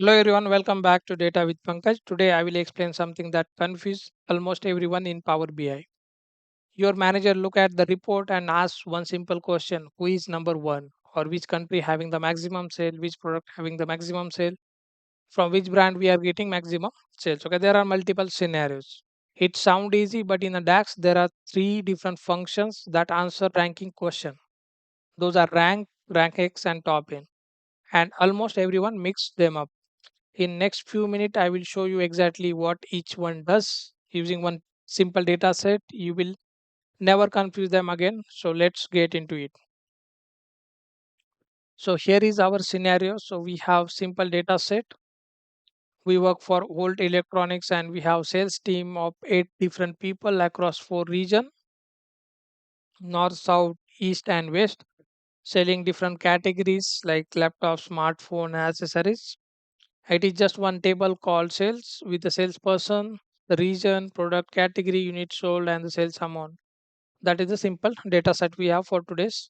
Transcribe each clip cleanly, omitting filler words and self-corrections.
Hello everyone, welcome back to Data with Pankaj. Today I will explain something that confuses almost everyone in Power BI. Your manager look at the report and asks one simple question: who is number one? Or which country having the maximum sale? Which product having the maximum sale? From which brand we are getting maximum sales? Okay, there are multiple scenarios. It sound easy, but in the DAX there are three different functions that answer ranking question. Those are rank X, and top N, and almost everyone mixed them up. In next few minutes, I will show you exactly what each one does using one simple data set. You will never confuse them again. So let's get into it. So here is our scenario. So we have simple data set. We work for Volt Electronics and we have sales team of 8 different people across 4 regions: north, south, east and west, selling different categories like laptop, smartphone, accessories. It is just one table called sales with the salesperson, the region, product category, unit sold, and the sales amount. That is the simple data set we have for today's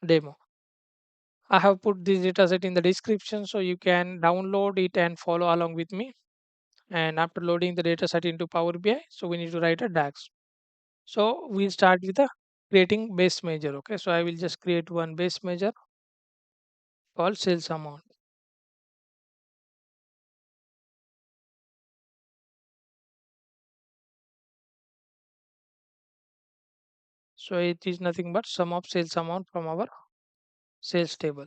demo. I have put this data set in the description so you can download it and follow along with me. And after loading the data set into Power BI, so we need to write a DAX. So we'll start with the creating base measure. Okay, so I will just create one base measure called sales amount. So it is nothing but sum of sales amount from our sales table.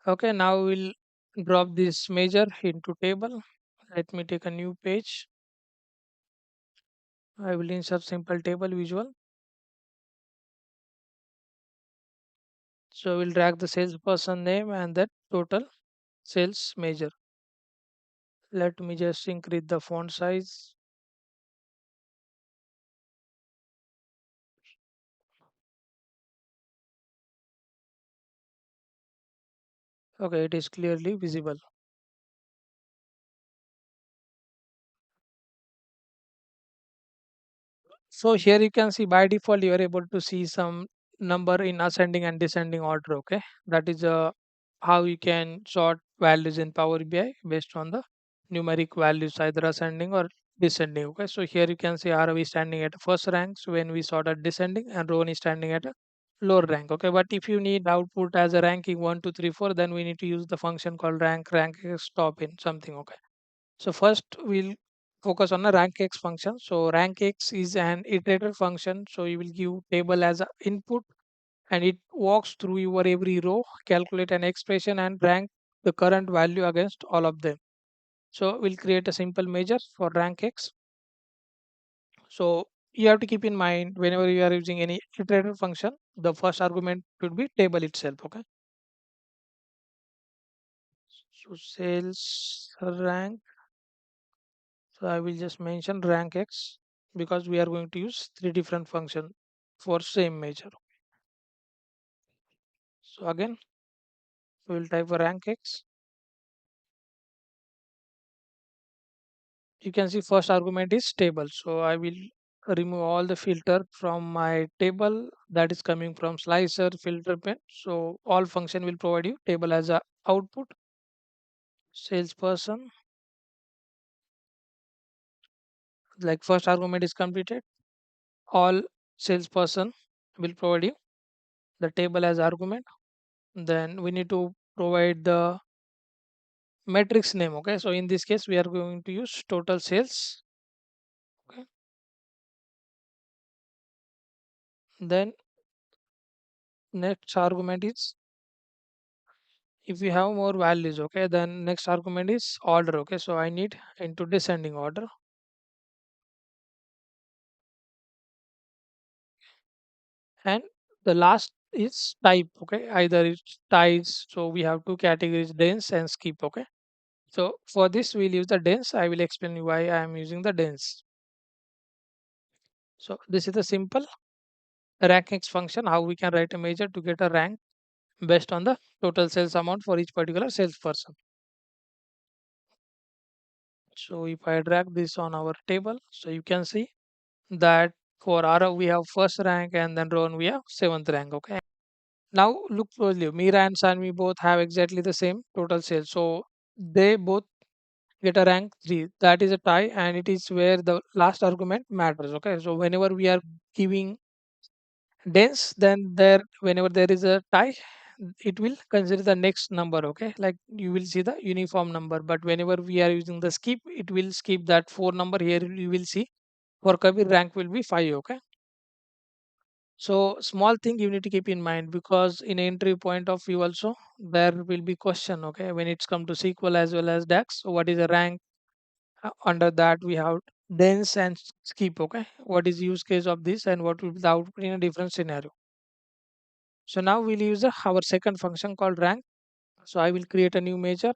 Okay, now we'll drop this measure into table. Let me take a new page. I will insert simple table visual. So we'll drag the salesperson name and the total sales measure. Let me just increase the font size. Okay, it is clearly visible. So here you can see by default you are able to see some number in ascending and descending order. Okay, that is how you can sort values in Power BI based on the numeric values either ascending or descending. Okay, so here you can see ROV standing at first rank, so when we sort at descending, and row is standing at a lower rank. Okay, but if you need output as a ranking 1 2 3 4, then we need to use the function called RANKX TOPN something. Okay, so first we'll focus on the RANKX function. So RANKX is an iterator function. So you will give table as a input and it walks through your every row, calculate an expression and rank the current value against all of them. So we'll create a simple measure for RANKX. So you have to keep in mind whenever you are using any iterator function, the first argument should be table itself. Okay. So sales rank. So I will just mention rank X because we are going to use three different functions for same measure. So again, we will type for rank X. You can see first argument is table. So I will remove all the filter from my table that is coming from slicer filter pen. So all function will provide you table as a output. Salesperson, like first argument is completed. All salesperson will provide you the table as argument. Then we need to provide the matrix name. Okay, so in this case we are going to use total sales. Okay, then next argument is if we have more values. Okay, then next argument is order. Okay, so I need into descending order. And the last is type. Okay, either it's ties, so we have two categories: dense and skip. Okay, so for this we'll use the dense. I will explain you why I am using the dense. So this is the simple rank X function, how we can write a measure to get a rank based on the total sales amount for each particular salesperson. So if I drag this on our table, so you can see that For RO, we have first rank, and then row we have seventh rank. Okay. Now look closely. Mira and Sanvi both have exactly the same total sales. So they both get a rank 3. That is a tie, and it is where the last argument matters. Okay. So whenever we are giving dense, then there whenever there is a tie, it will consider the next number. Okay. Like you will see the uniform number. But whenever we are using the skip, it will skip that 4 number. Here you will see for Kabir rank will be 5. Okay. So small thing you need to keep in mind, because in entry point of view also there will be question. Okay, when it's come to SQL as well as DAX, so what is the rank? Under that we have dense and skip. Okay, what is use case of this and what will be the output in a different scenario. So now we'll use our second function called rank. So I will create a new measure,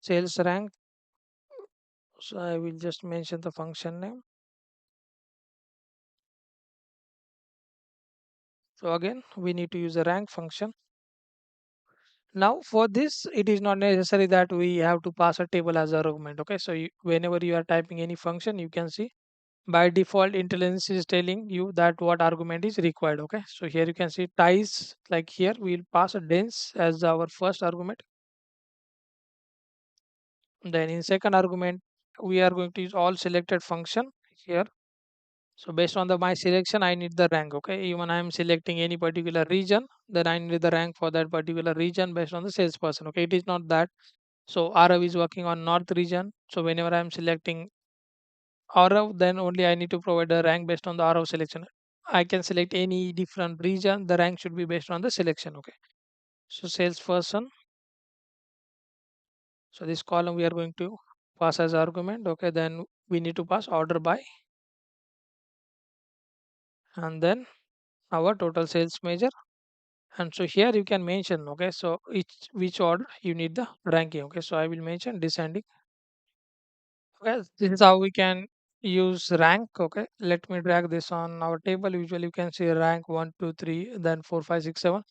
sales rank. So I will just mention the function name. So again we need to use a rank function. Now for this, it is not necessary that we have to pass a table as an argument. Okay, so whenever you are typing any function, you can see by default intelligence is telling you that what argument is required. Okay, so here you can see ties, like here we will pass a dense as our first argument. Then in second argument, we are going to use all selected function here. So based on the my selection, I need the rank. Okay, even I am selecting any particular region, then I need the rank for that particular region based on the salesperson. Okay, it is not that. So RF is working on north region. So whenever I'm selecting RF, then only I need to provide a rank based on the RF selection. I can select any different region. The rank should be based on the selection. Okay. So salesperson. So this column we are going to pass as argument. Okay. Then we need to pass order by, and then our total sales measure. And so here you can mention. Okay. So each which order you need the ranking. Okay. So I will mention descending. Okay, this is how we can use rank. Okay, let me drag this on our table. Usually you can see rank 1, 2, 3, then 4, 5, 6, 7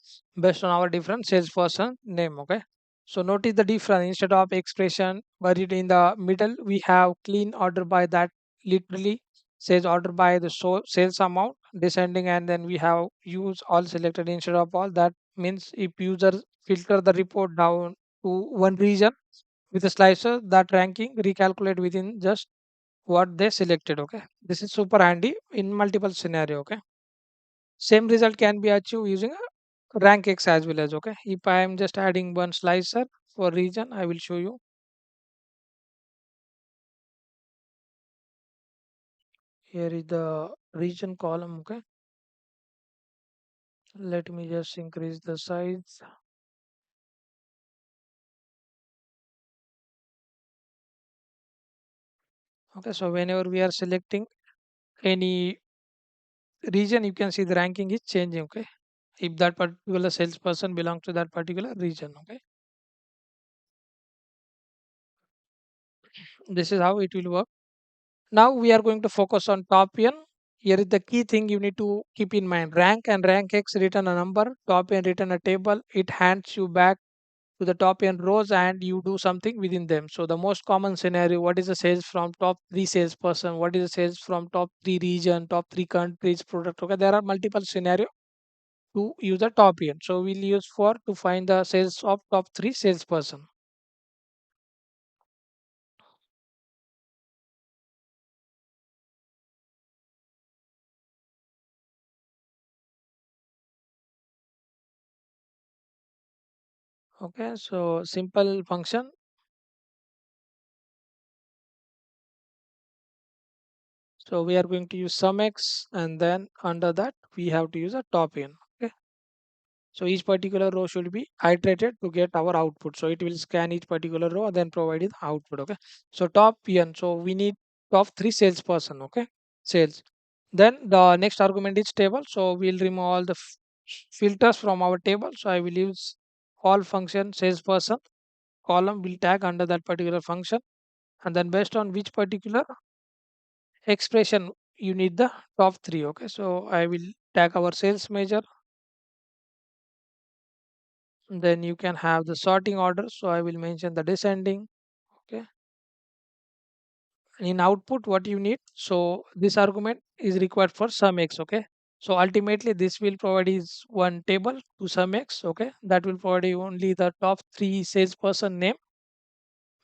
based on our different salesperson name. Okay, so notice the difference. Instead of expression buried in the middle, we have clean order by that literally says order by the sales amount descending, and then we have use all selected instead of all. That means if user filter the report down to one region with a slicer, that ranking recalculate within just what they selected. Okay, this is super handy in multiple scenario. Okay, same result can be achieved using a rank x as well as. Okay, if I am just adding one slicer for region, I will show you. Here is the region column. Okay, let me just increase the size. Okay, so whenever we are selecting any region, you can see the ranking is changing. Okay, if that particular salesperson belongs to that particular region. Okay, this is how it will work. Now we are going to focus on top n. Here is the key thing you need to keep in mind. Rank and rank x return a number, top n return a table. It hands you back to the top n rows and you do something within them. So the most common scenario, what is the sales from top 3 salesperson? What is the sales from top 3 region, top 3 countries product? Okay, there are multiple scenario to use the top n. So we'll use for to find the sales of top 3 salesperson. Okay, so simple function. So we are going to use sum x, and then under that we have to use a top n. Okay. So each particular row should be iterated to get our output. So it will scan each particular row and then provide the output. Okay. So top n. So we need top 3 salesperson. Okay. Sales. Then the next argument is table. So we'll remove all the filters from our table. So I will use all function salesperson column will tag under that particular function, and then based on which particular expression you need the top 3. Okay, so I will tag our sales measure. Then you can have the sorting order, so I will mention the descending. Okay, In output, what you need, so this argument is required for sum x. Okay, so ultimately this will provide is one table to sum x. Okay, that will provide you only the top three salesperson name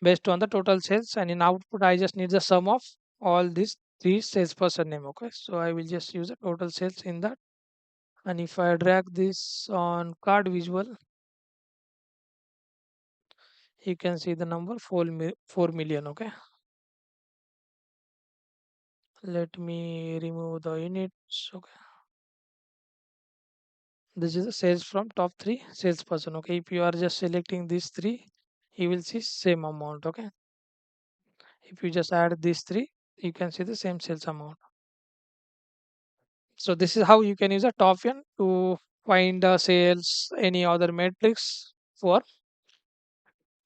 based on the total sales, and in output I just need the sum of all these three salesperson name. Okay, so I will just use the total sales in that, and if I drag this on card visual, you can see the number 4 million. Okay, let me remove the units. Okay, this is the sales from top three salesperson. Okay, if you are just selecting these three, you will see same amount. Okay, if you just add these three, you can see the same sales amount. So this is how you can use a top n to find the sales, any other metrics for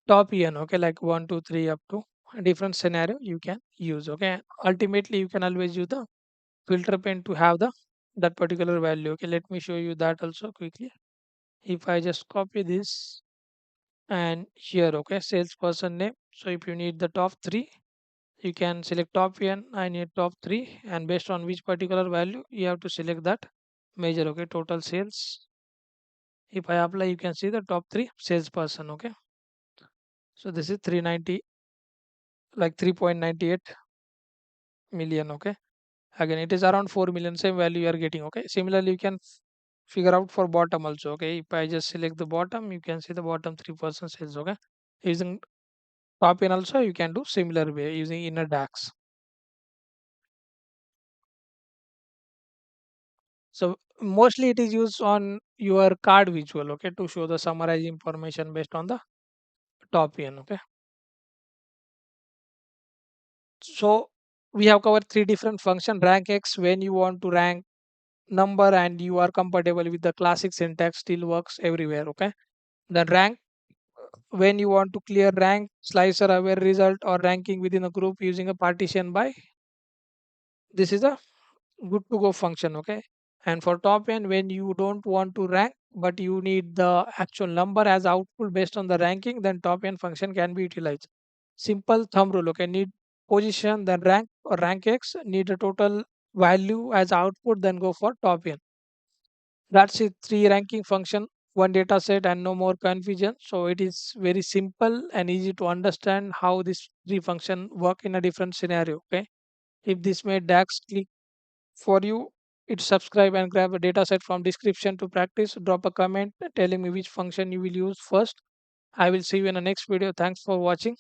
top n. Okay, like 1 2 3 up to a different scenario you can use. Okay, ultimately you can always use the filter pen to have the that particular value. Okay, let me show you that also quickly. If I just copy this and here, okay, salesperson name, so if you need the top three, you can select top n. I need top three, and based on which particular value you have to select that measure. Okay, total sales, if I apply, you can see the top three salesperson. Okay, so this is 390, like 3.98 million. Okay, again it is around 4 million, same value you are getting. Okay, similarly you can figure out for bottom also. Okay, if I just select the bottom, you can see the bottom 3% sales. Okay, using top in also you can do similar way using inner DAX. So mostly it is used on your card visual. Okay, to show the summarized information based on the top end. Okay, so we have covered three different function. Rank X, when you want to rank number and you are compatible with the classic syntax, still works everywhere. Okay, then rank, when you want to clear rank, slicer aware result, or ranking within a group using a partition by, this is a good to go function. Okay, and for top end, when you don't want to rank but you need the actual number as output based on the ranking, then top end function can be utilized. Simple thumb rule. Okay, need position, then rank, or rank x, need a total value as output, then go for top end. That's it, three ranking function, one data set, and no more confusion. So it is very simple and easy to understand how this three function work in a different scenario. Okay, if this made DAX click for you, it subscribe and grab a data set from description to practice. Drop a comment telling me which function you will use first. I will see you in the next video. Thanks for watching.